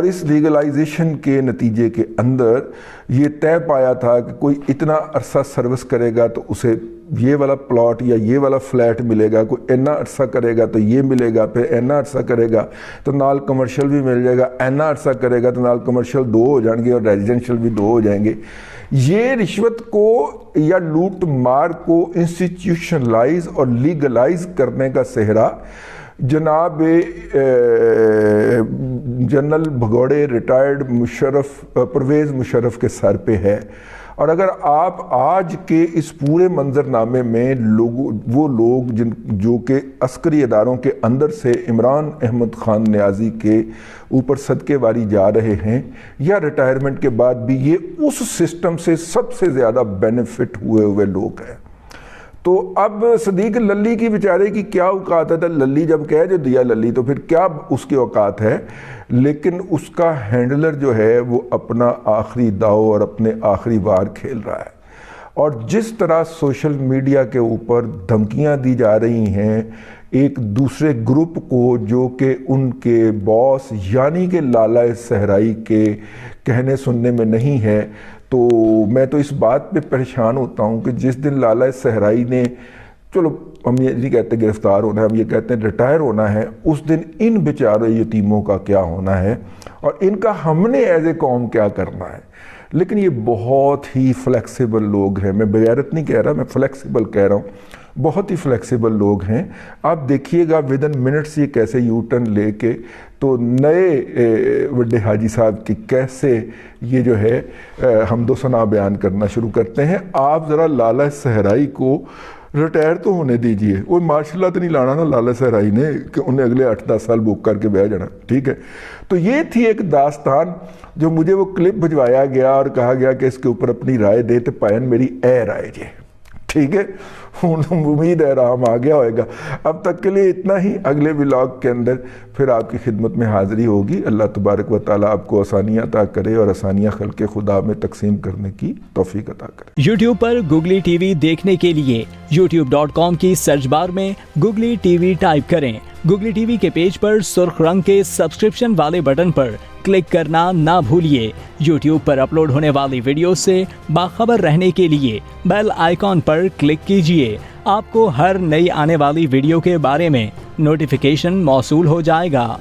اور اس لیگلائزیشن کے نتیجے کے اندر یہ طے پایا تھا کہ کوئی اتنا عرصہ سروس کرے گا تو اسے یہ والا پلاٹ یا یہ والا فلیٹ ملے گا، کوئی اینا عرصہ کرے گا تو یہ ملے گا، پھر اینا عرصہ کرے گا تو نال کمرشل بھی مل جائے گا، اینا عرصہ کرے گا تو نال کمرشل 2 ہو جائیں گے اور ریزیڈنشل بھی 2 ہو جائیں گے۔ یہ رشوت کو یا لوٹ مار کو انسٹیٹیوشنلائز اور لیگلائز کرنے کا صحرا جناب جنرل بھگوڑے ریٹائرڈ پرویز مشرف کے سر پہ ہے۔ اور اگر آپ آج کے اس پورے منظرنامے میں وہ لوگ جو کہ عسکری اداروں کے اندر سے عمران احمد خان نیازی کے اوپر صدقے واری جا رہے ہیں یا ریٹائرمنٹ کے بعد بھی یہ اس سسٹم سے سب سے زیادہ بینیفٹ ہوئے لوگ ہیں، تو اب صدیق للی کی بیچارے کی کیا اوقات ہے؟ للی جب کہہ جو دیا للی تو پھر کیا اس کی اوقات ہے؟ لیکن اس کا ہینڈلر جو ہے وہ اپنا آخری داؤ اور اپنے آخری وار کھیل رہا ہے، اور جس طرح سوشل میڈیا کے اوپر دھمکیاں دی جا رہی ہیں ایک دوسرے گروپ کو جو کہ ان کے باس یعنی کہ لالہ صحرائی کے کہنے سننے میں نہیں ہے، تو میں تو اس بات پہ پریشان ہوتا ہوں کہ جس دن لالہ صحرائی نے، چلو ہم یہ نہیں کہتے گرفتار ہونا ہے، ہم یہ کہتے ہیں ریٹائر ہونا ہے، اس دن ان بیچارے یتیموں کا کیا ہونا ہے اور ان کا ہم نے ایز اے قوم کیا کرنا ہے۔ لیکن یہ بہت ہی فلیکسیبل لوگ ہیں، میں بغیرت نہیں کہہ رہا، میں فلیکسیبل کہہ رہا ہوں، بہت ہی فلیکسیبل لوگ ہیں۔ آپ دیکھیے گا ودن منٹس یہ کیسے یو ٹرن لے کے تو نئے وڈے حاجی صاحب کی کیسے یہ جو ہے حمد و ثنا بیان کرنا شروع کرتے ہیں۔ آپ ذرا لالہ صحرائی کو ریٹائر تو ہونے دیجئے، وہ ماشاء اللہ تو نہیں لانا نا لالہ صحرائی نے کہ انہیں اگلے 8-10 سال بک کر کے بیٹھ جانا، ٹھیک ہے۔ تو یہ تھی ایک داستان جو مجھے وہ کلپ بھجوایا گیا اور کہا گیا کہ اس کے اوپر اپنی رائے دے تو پائن میری اے رائے جے، ٹھیک ہے۔ امید ہے رام آ گیا ہوئے گا۔ اب تک کے لیے اتنا ہی، اگلے ولاگ کے اندر پھر آپ کی خدمت میں حاضری ہوگی۔ اللہ تبارک و تعالیٰ آپ کو آسانیاں عطا کرے اور آسانیاں خلق خدا میں تقسیم کرنے کی توفیق عطا کرے۔ یوٹیوب پر گوگلی ٹی وی دیکھنے کے لیے youtube.com کی سرچ بار میں گوگلی ٹی وی ٹائپ کریں۔ گوگلی ٹی وی کے پیج پر سرخ رنگ کے سبسکرپشن والے بٹن پر کلک کرنا نہ بھولیے۔ یوٹیوب پر اپلوڈ ہونے والی ویڈیو سے باخبر رہنے کے لیے بیل آئیکن پر کلک کیجیے۔ آپ کو ہر نئی آنے والی ویڈیو کے بارے میں نوٹیفیکیشن موصول ہو جائے گا۔